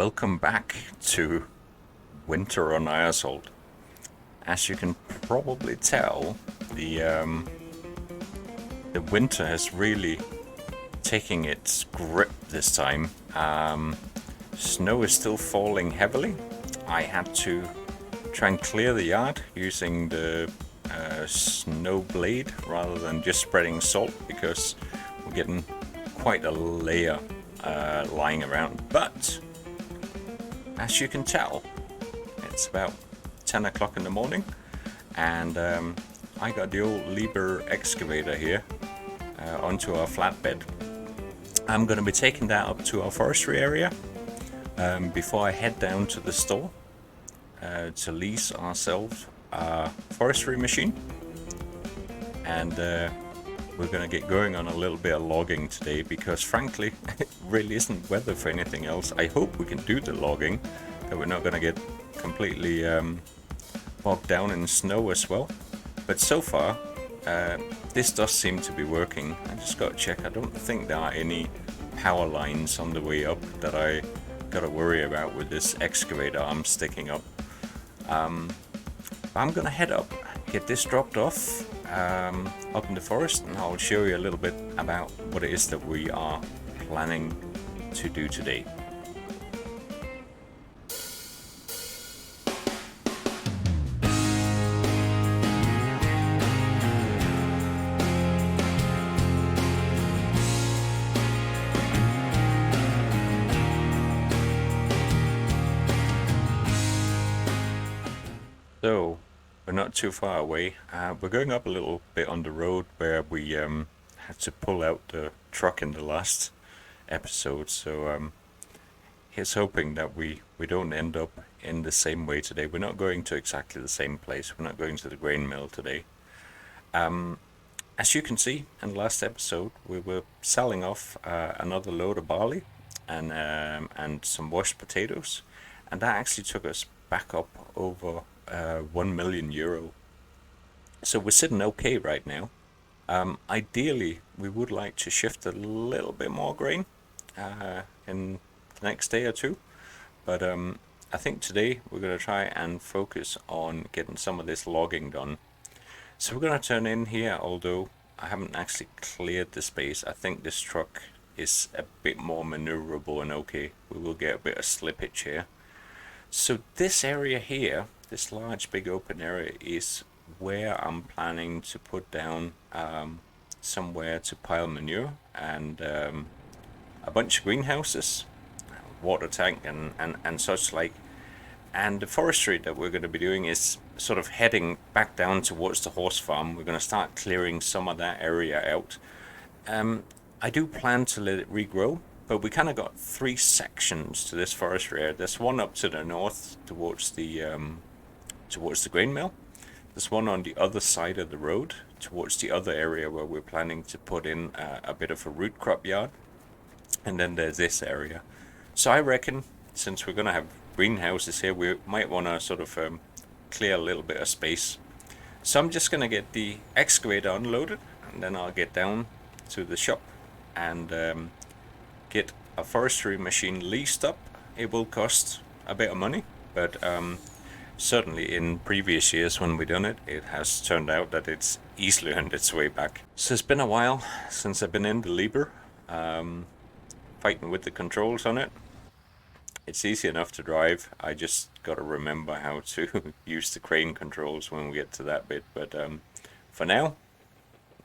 Welcome back to winter on Eiersholt. As you can probably tell, the winter has really taken its grip this time. Snow is still falling heavily. I had to try and clear the yard using the snow blade rather than just spreading salt because we're getting quite a layer lying around. But as you can tell, it's about 10 o'clock in the morning, and I got the old Liebherr excavator here onto our flatbed. I'm going to be taking that up to our forestry area before I head down to the store to lease ourselves a forestry machine, and we're going to get going on a little bit of logging today because frankly it really isn't weather for anything else. I hope we can do the logging, that we're not going to get completely bogged down in snow as well. But so far this does seem to be working. I just got to check. I don't think there are any power lines on the way up that I got to worry about with this excavator I'm sticking up. I'm going to head up, get this dropped off up in the forest, and I'll show you a little bit about what it is that we are planning to do today. So, we're not too far away. We're going up a little bit on the road where we had to pull out the truck in the last episode. So here's hoping that we don't end up in the same way today. We're not going to exactly the same place. We're not going to the grain mill today. As you can see in the last episode, we were selling off another load of barley and some washed potatoes, and that actually took us back up over 1 million euro. So we're sitting okay right now. Ideally, we would like to shift a little bit more grain in the next day or two, but I think today we're going to try and focus on getting some of this logging done. So we're going to turn in here, although I haven't actually cleared the space. I think this truck is a bit more maneuverable and okay. We will get a bit of slippage here. So this area here, this large big open area, is where I'm planning to put down somewhere to pile manure and a bunch of greenhouses, water tank and such like. And the forestry that we're going to be doing is sort of heading back down towards the horse farm. We're going to start clearing some of that area out. I do plan to let it regrow, but we kind of got three sections to this forestry area. There's one up to the north towards the grain mill. There's one on the other side of the road towards the other area where we're planning to put in a bit of a root crop yard. And then there's this area. So I reckon, since we're going to have greenhouses here, we might want to sort of clear a little bit of space. So I'm just going to get the excavator unloaded, and then I'll get down to the shop and get a forestry machine leased up. It will cost a bit of money, but certainly in previous years when we done it, it has turned out that it's easily earned its way back. So it's been a while since I've been in the Liebherr, fighting with the controls on it. It's easy enough to drive. I just got to remember how to use the crane controls when we get to that bit. But for now, I'm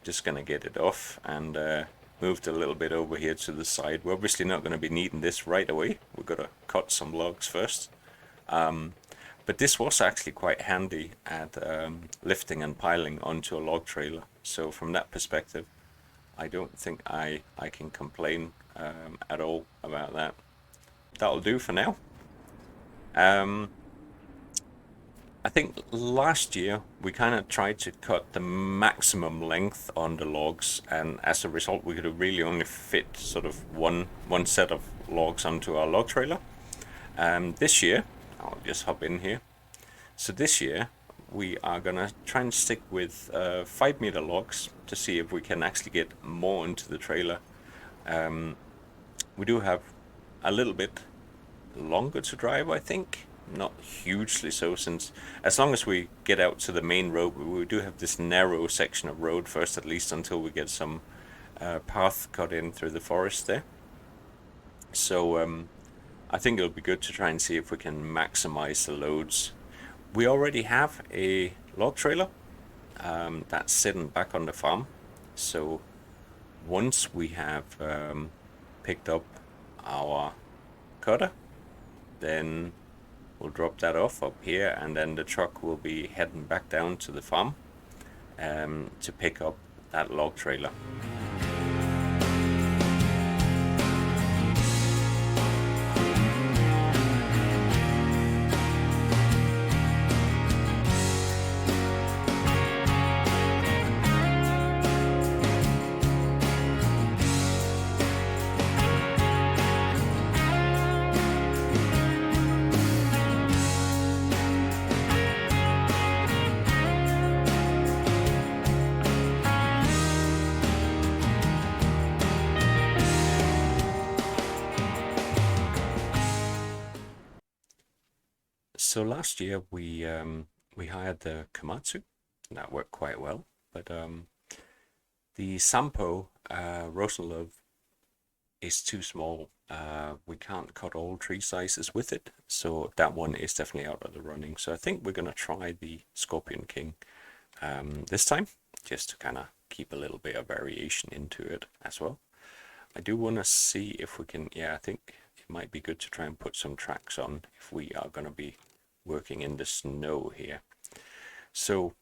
just going to get it off and moved a little bit over here to the side. We're obviously not going to be needing this right away. We've got to cut some logs first. But this was actually quite handy at lifting and piling onto a log trailer. So from that perspective, I don't think I can complain at all about that. That'll do for now. I think last year we kind of tried to cut the maximum length on the logs, and as a result we could have really only fit sort of one set of logs onto our log trailer. This year, I'll just hop in here. So this year we are gonna try and stick with 5-meter logs to see if we can actually get more into the trailer. We do have a little bit longer to drive, I think. Not hugely so, since as long as we get out to the main road, we do have this narrow section of road first, at least until we get some path cut in through the forest there. So I think it'll be good to try and see if we can maximize the loads. We already have a log trailer that's sitting back on the farm. So once we have picked up our cutter, then we'll drop that off up here, and then the truck will be heading back down to the farm to pick up that log trailer. So last year we hired the Komatsu, and that worked quite well. But the Sampo Rosenlove is too small. We can't cut all tree sizes with it, so that one is definitely out of the running. So I think we're gonna try the Scorpion King this time, just to kind of keep a little bit of variation into it as well. I do want to see if we can. Yeah, I think it might be good to try and put some tracks on if we are gonna be working in the snow here. So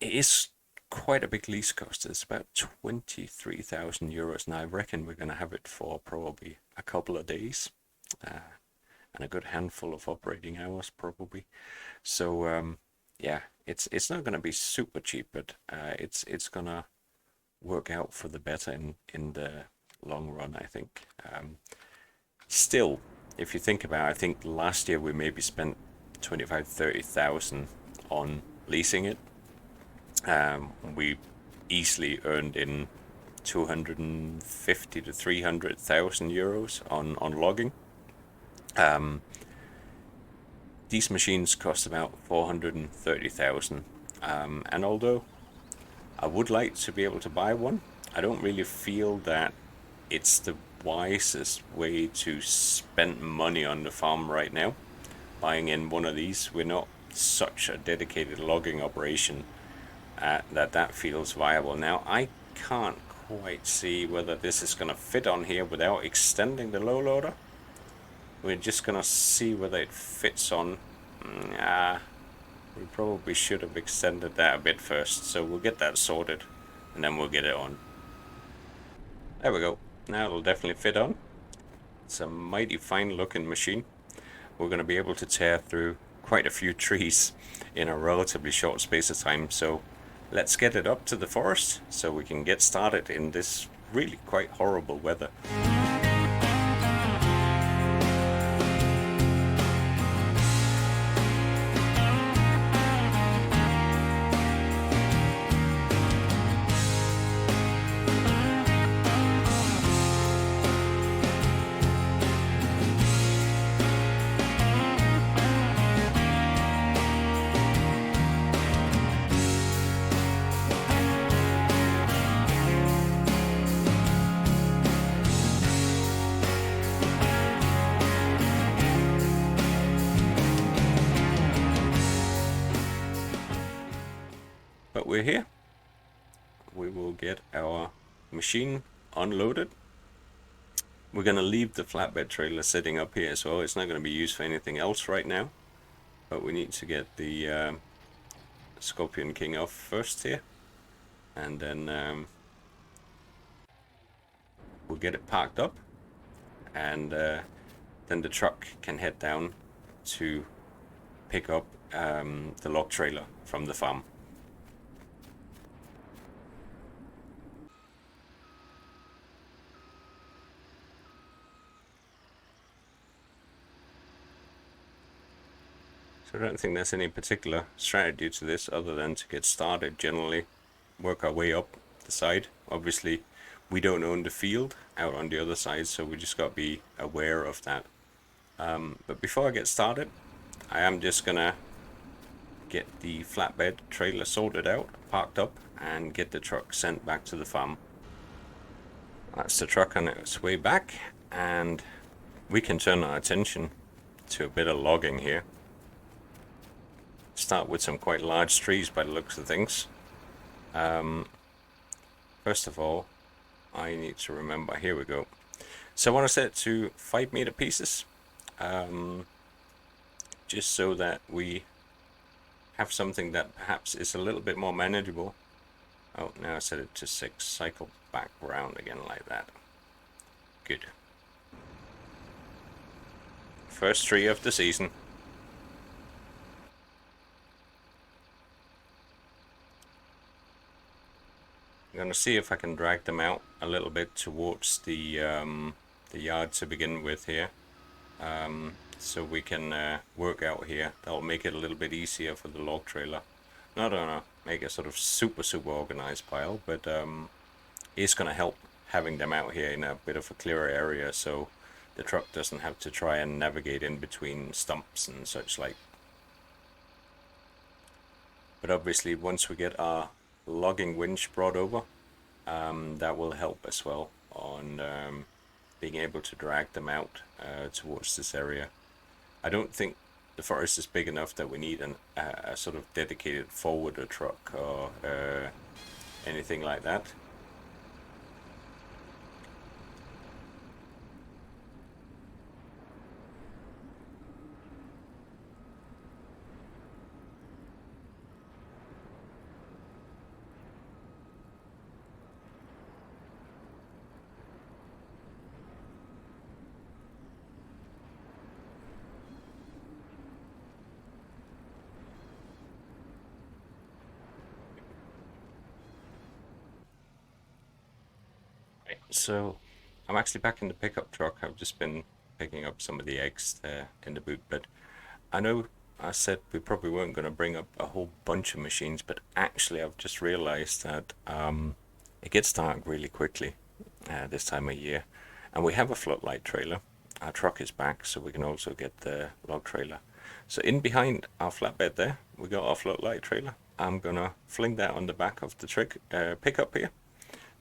it is quite a big lease cost. It's about 23,000 euros, and I reckon we're going to have it for probably a couple of days and a good handful of operating hours probably. So yeah, it's not going to be super cheap, but it's going to work out for the better in the long run, I think. Still, if you think about it, I think last year we maybe spent 25,000-30,000 on leasing it. We easily earned in 250 to 300,000 euros on logging. These machines cost about 430,000, and although I would like to be able to buy one, I don't really feel that it's the wisest way to spend money on the farm right now. Buying in one of these, we're not such a dedicated logging operation that feels viable. Now I can't quite see whether this is going to fit on here without extending the low loader. We're just going to see whether it fits on. We probably should have extended that a bit first, so we'll get that sorted and then we'll get it on. There we go. Now it'll definitely fit on. It's a mighty fine looking machine. We're going to be able to tear through quite a few trees in a relatively short space of time. So let's get it up to the forest so we can get started in this really quite horrible weather. But we're here. We will get our machine unloaded. We're going to leave the flatbed trailer sitting up here as well. It's not going to be used for anything else right now. But we need to get the Scorpion King off first here. And then we'll get it parked up. And then the truck can head down to pick up the log trailer from the farm. So I don't think there's any particular strategy to this other than to get started, generally work our way up the side. Obviously we don't own the field out on the other side, so we just got to be aware of that But before I get started, I am just gonna get the flatbed trailer sorted out, parked up, and get the truck sent back to the farm. That's the truck on its way back, and we can turn our attention to a bit of logging here. Start with some quite large trees by the looks of things. First of all, I need to remember, here we go. So I want to set it to 5-meter pieces, just so that we have something that perhaps is a little bit more manageable. Oh, now I set it to 6, cycle back round again like that. Good. First tree of the season. I'm going to see if I can drag them out a little bit towards the yard to begin with here, so we can work out here. That'll make it a little bit easier for the log trailer. Not gonna make a sort of super organized pile, but it's gonna help having them out here in a bit of a clearer area, so the truck doesn't have to try and navigate in between stumps and such like. But obviously once we get our logging winch brought over, that will help as well on being able to drag them out towards this area. I don't think the forest is big enough that we need a sort of dedicated forwarder truck or anything like that. So I'm actually back in the pickup truck. I've just been picking up some of the eggs there in the boot, but I know I said we probably weren't going to bring up a whole bunch of machines, but actually I've just realized that it gets dark really quickly this time of year, and we have a floodlight trailer. Our truck is back, so we can also get the log trailer. So in behind our flatbed there, we got our floodlight trailer. I'm gonna fling that on the back of the pickup here,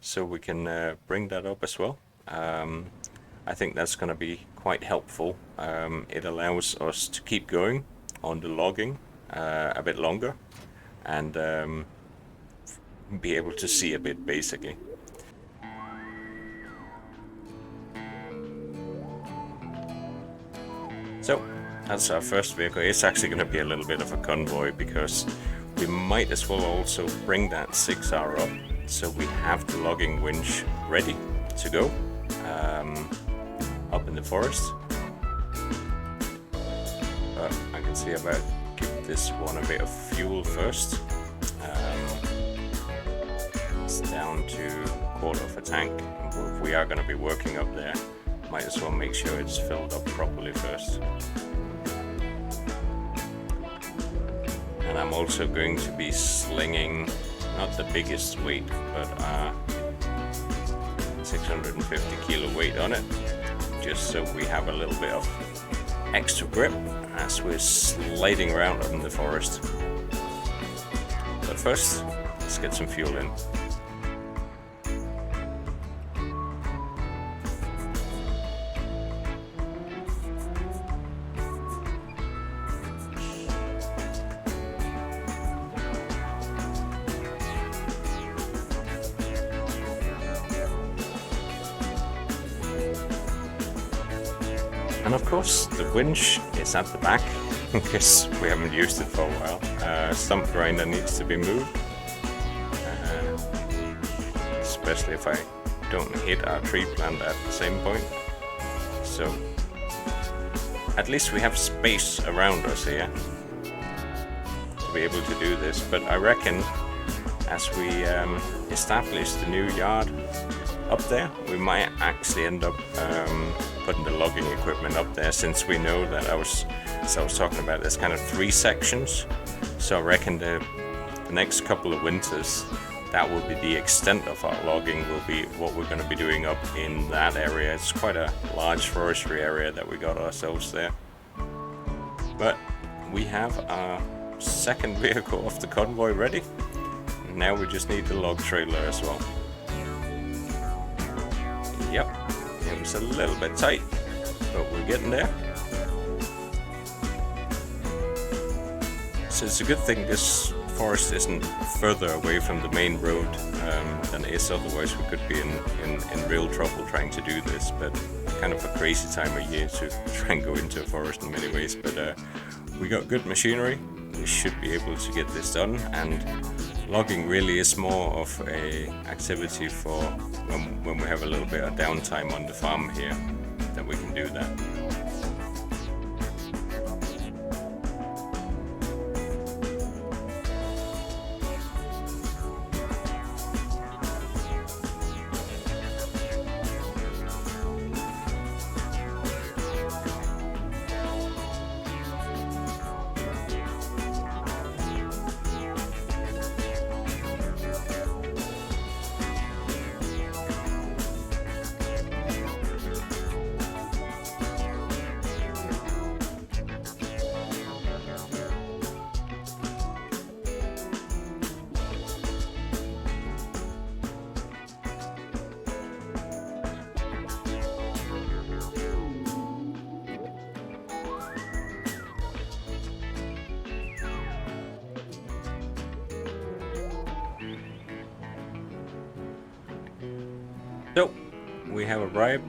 so we can bring that up as well. I think that's going to be quite helpful. It allows us to keep going on the logging a bit longer, and be able to see a bit basically. So that's our first vehicle. It's actually going to be a little bit of a convoy, because we might as well also bring that 6R up, so we have the logging winch ready to go up in the forest. But I can see about give this one a bit of fuel first. It's down to a quarter of a tank. If we are going to be working up there, might as well make sure it's filled up properly first. And I'm also going to be slinging not the biggest weight, but 650 kilo weight on it, just so we have a little bit of extra grip as we're sliding around in the forest. But first, let's get some fuel in. And of course, the winch is at the back, because we haven't used it for a while. Stump grinder needs to be moved, especially if I don't hit our tree plant at the same point. So at least we have space around us here to be able to do this. But I reckon as we establish the new yard up there, we might actually end up putting the logging equipment up there, since we know that I was talking about, there's kind of 3 sections. So I reckon the next couple of winters that will be the extent of our logging, will be what we're going to be doing up in that area. It's quite a large forestry area that we got ourselves there. But we have our second vehicle of the convoy ready. Now we just need the log trailer as well. Yep, it was a little bit tight, but we're getting there. So it's a good thing this forest isn't further away from the main road than it is, otherwise we could be in real trouble trying to do this. But kind of a crazy time of year to try and go into a forest in many ways. But we got good machinery, we should be able to get this done, and logging really is more of a activity for when we have a little bit of downtime on the farm here, that we can do that. So we have arrived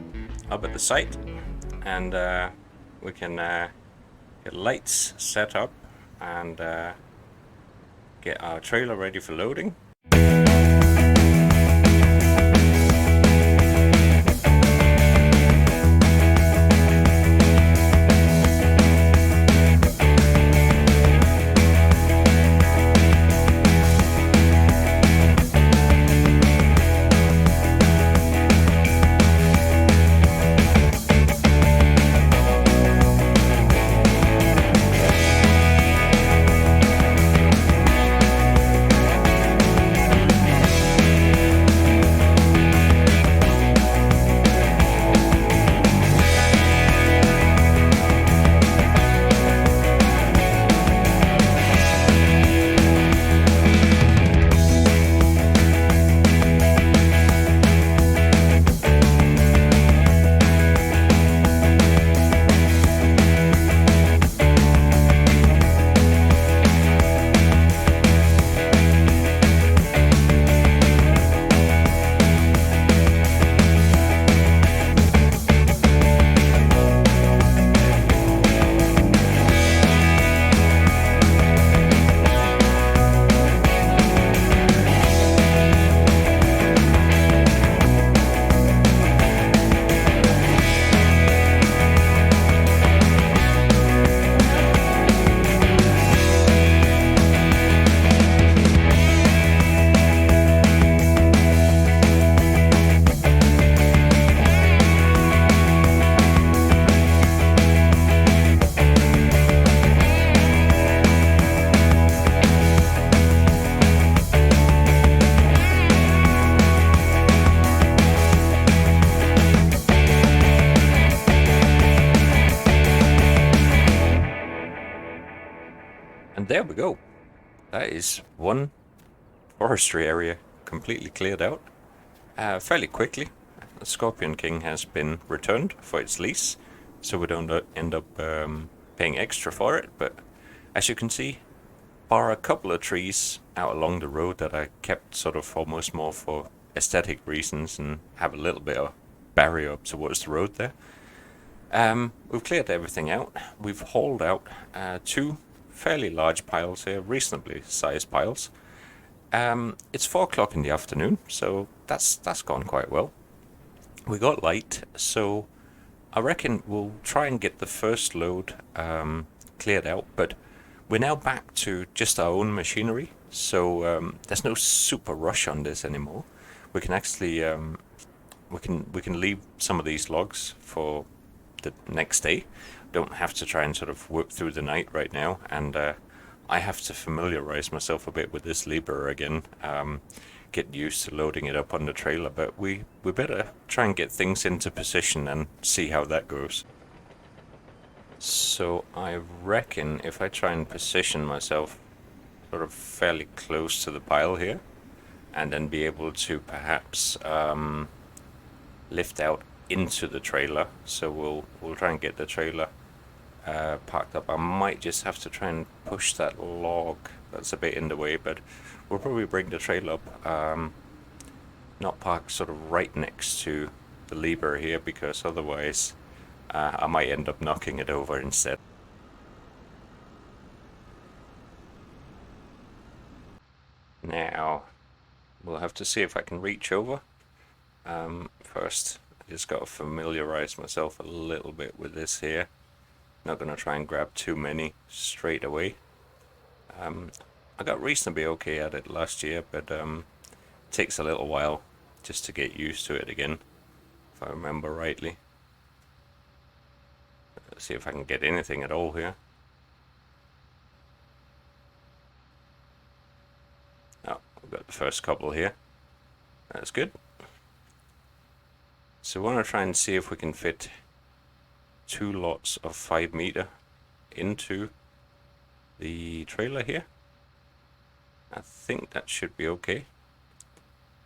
up at the site, and we can get lights set up and get our trailer ready for loading. And there we go. That is one forestry area completely cleared out fairly quickly. The Scorpion King has been returned for its lease, so we don't end up paying extra for it. But as you can see, bar a couple of trees out along the road that I kept sort of almost more for aesthetic reasons and have a little bit of barrier up towards the road there. We've cleared everything out. We've hauled out two fairly large piles here, reasonably sized piles. It's 4 o'clock in the afternoon, so that's gone quite well. We got light, so I reckon we'll try and get the first load cleared out, but we're now back to just our own machinery, so there's no super rush on this anymore. We can actually we can leave some of these logs for the next day. Don't have to try and sort of work through the night right now, and I have to familiarize myself a bit with this lever again. get used to loading it up on the trailer, but we better try and get things into position and see how that goes. So I reckon if I try and position myself sort of fairly close to the pile here, and then be able to perhaps lift out into the trailer, so we'll try and get the trailer parked up. I might just have to try and push that log that's a bit in the way, but we'll probably bring the trailer up, not park sort of right next to the lever here, because otherwise I might end up knocking it over instead. Now we'll have to see if I can reach over. First I just got to familiarize myself a little bit with this here. Not going to try and grab too many straight away. I got reasonably okay at it last year, but it takes a little while just to get used to it again, if I remember rightly. Let's see if I can get anything at all here. Oh, we've got the first couple here. That's good. So we want to try and see if we can fit 2 lots of 5 meter into the trailer here. I think that should be okay.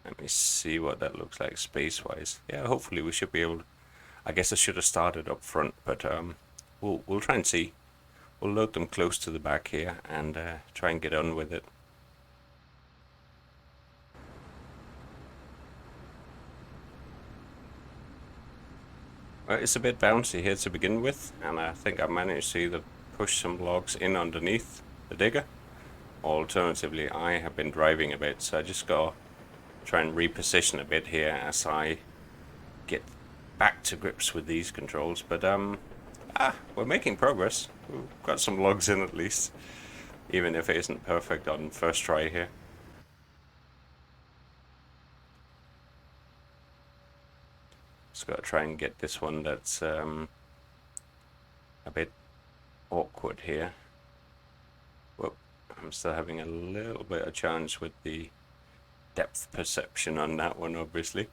Let me see what that looks like space wise. Yeah, hopefully we should be able to. I guess I should have started up front, but we'll try and see. We'll load them close to the back here and try and get on with it. Well, it's a bit bouncy here to begin with, and I think I managed to either push some logs in underneath the digger. Alternatively, I have been driving a bit, so I just gotta try and reposition a bit here as I get back to grips with these controls. But we're making progress. We've got some logs in at least, even if it isn't perfect on first try here. Just gotta try and get this one that's a bit awkward here. Whoop, I'm still having a little bit of challenge with the depth perception on that one, obviously.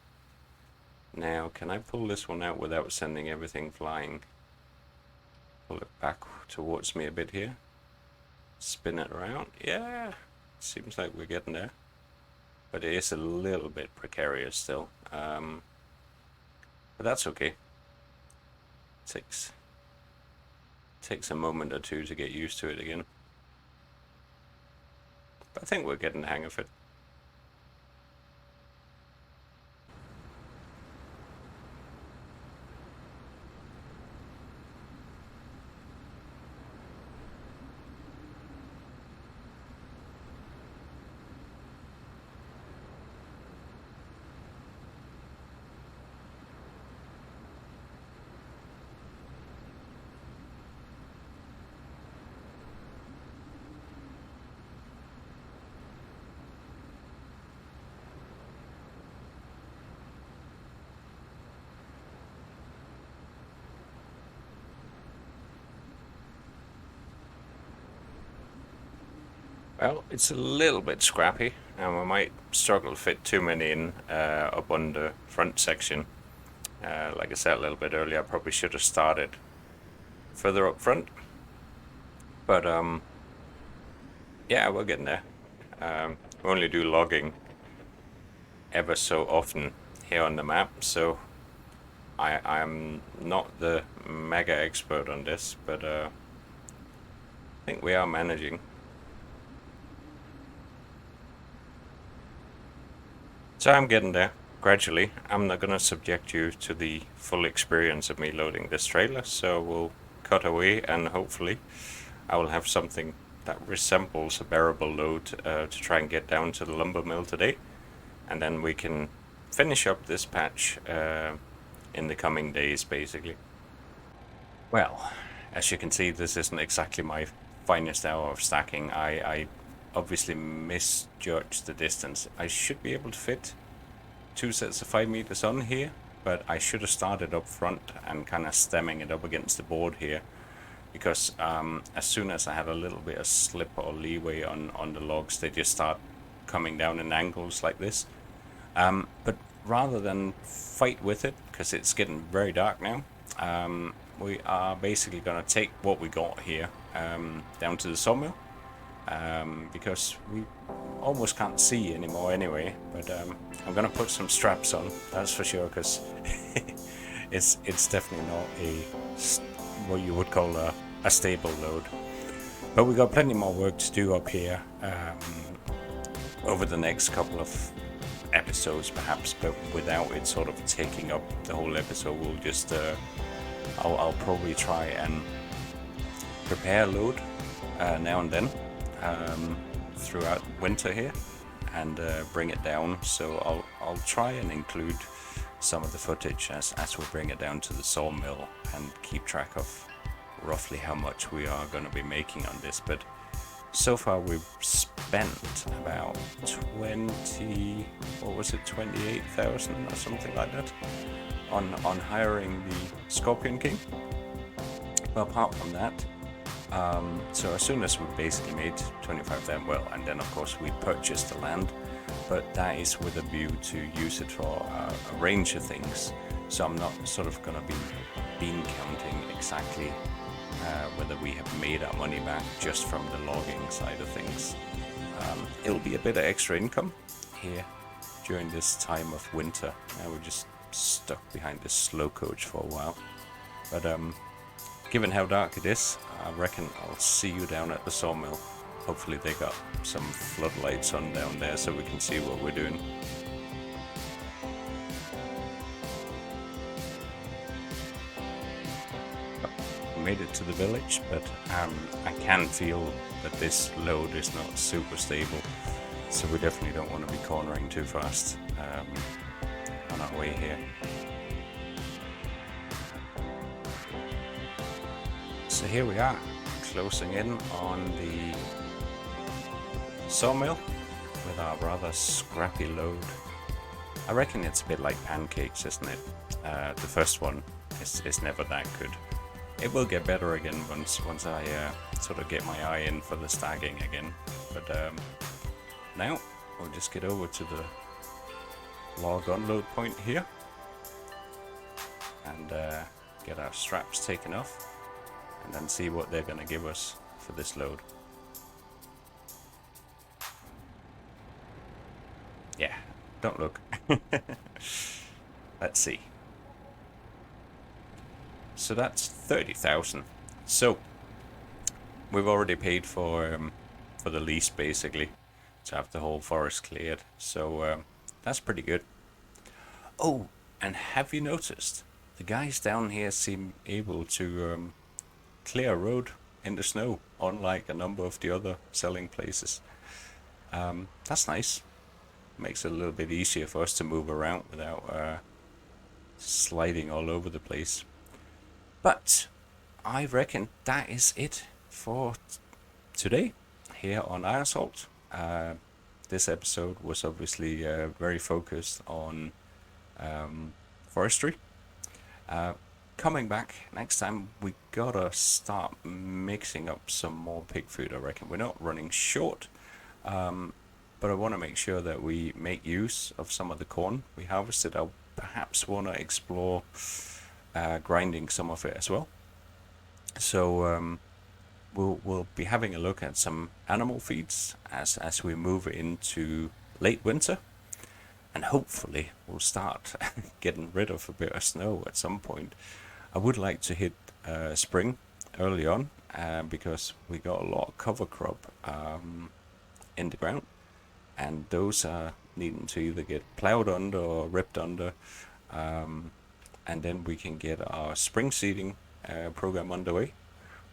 Now, can I pull this one out without sending everything flying? Pull it back towards me a bit here. Spin it around. Yeah, seems like we're getting there. But it is a little bit precarious still. But that's okay. Takes a moment or two to get used to it again. But I think we're getting the hang of it. Well, it's a little bit scrappy, and we might struggle to fit too many in up on the front section. Like I said a little bit earlier, I probably should have started further up front. But yeah, we're getting there. We only do logging ever so often here on the map, so I'm not the mega expert on this, but I think we are managing. So I'm getting there, gradually. I'm not going to subject you to the full experience of me loading this trailer, so we'll cut away and hopefully I will have something that resembles a bearable load to try and get down to the lumber mill today. And then we can finish up this patch in the coming days, basically. Well, as you can see, this isn't exactly my finest hour of stacking. I obviously misjudged the distance. I should be able to fit 2 sets of 5 meters on here, but I should have started up front and kind of stemming it up against the board here, because as soon as I had a little bit of slip or leeway on the logs, they just start coming down in angles like this. But rather than fight with it, because it's getting very dark now, we are basically going to take what we got here down to the sawmill, because we almost can't see anymore anyway. But I'm going to put some straps on, that's for sure, because it's definitely not what you would call a stable load. But we got plenty more work to do up here over the next couple of episodes perhaps, but without it sort of taking up the whole episode. We'll just I'll probably try and prepare a load now and then throughout winter here, and bring it down. So I'll try and include some of the footage as we bring it down to the sawmill, and keep track of roughly how much we are going to be making on this. But so far we've spent about 28,000 or something like that on hiring the Scorpion King. But apart from that, so as soon as we basically made 25,000, well, and then of course we purchased the land, but that is with a view to use it for a range of things. So I'm not sort of going to be bean counting exactly whether we have made our money back just from the logging side of things. It'll be a bit of extra income here during this time of winter. We're just stuck behind this slow coach for a while. But given how dark it is, I reckon I'll see you down at the sawmill. Hopefully they got some floodlights on down there so we can see what we're doing. Made it to the village, but I can feel that this load is not super stable, so we definitely don't want to be cornering too fast on our way here. So here we are, closing in on the sawmill with our rather scrappy load. I reckon it's a bit like pancakes, isn't it? The first one is never that good. It will get better again once I sort of get my eye in for the stagging again. But now we'll just get over to the log unload point here and get our straps taken off, and then see what they're going to give us for this load. Yeah, don't look. Let's see. So that's 30,000. So we've already paid for the lease basically to have the whole forest cleared. So that's pretty good. Oh, and have you noticed the guys down here seem able to clear a road in the snow, unlike a number of the other selling places. That's nice. Makes it a little bit easier for us to move around without sliding all over the place. But I reckon that is it for today here on Eiersholt. This episode was obviously very focused on forestry. Coming back next time, we gotta start mixing up some more pig food, I reckon. We're not running short, but I want to make sure that we make use of some of the corn we harvested. I'll perhaps want to explore grinding some of it as well. So we'll be having a look at some animal feeds as we move into late winter, and hopefully we'll start getting rid of a bit of snow at some point. I would like to hit spring early on because we got a lot of cover crop in the ground, and those are needing to either get plowed under or ripped under. And then we can get our spring seeding program underway.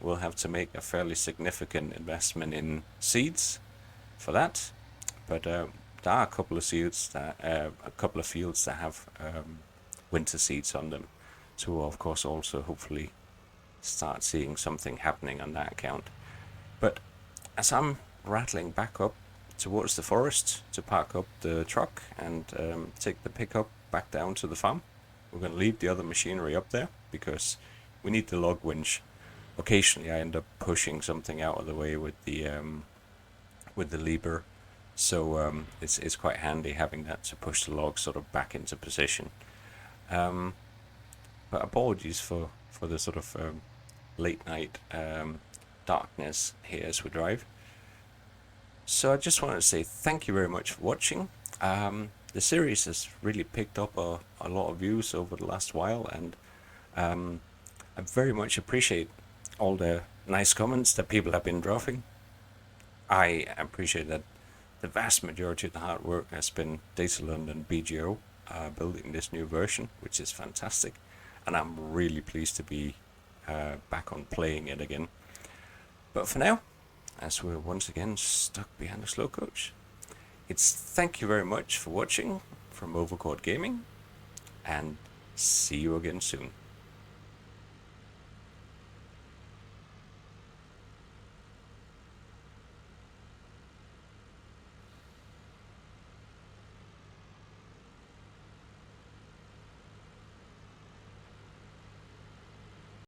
We'll have to make a fairly significant investment in seeds for that, but there are a couple of fields that have winter seeds on them, so we'll of course also hopefully start seeing something happening on that account. But as I'm rattling back up towards the forest to park up the truck and take the pickup back down to the farm, we're going to leave the other machinery up there because we need the log winch. Occasionally I end up pushing something out of the way with the lever it's quite handy having that to push the log sort of back into position. But apologies for the sort of late night darkness here as we drive. So I just wanted to say thank you very much for watching. The series has really picked up a lot of views over the last while, and I very much appreciate all the nice comments that people have been dropping. I appreciate that the vast majority of the hard work has been DataLund and BGO building this new version, which is fantastic, and I'm really pleased to be back on playing it again. But for now, as we're once again stuck behind the slow coach, it's thank you very much for watching from Overcourt Gaming, and see you again soon.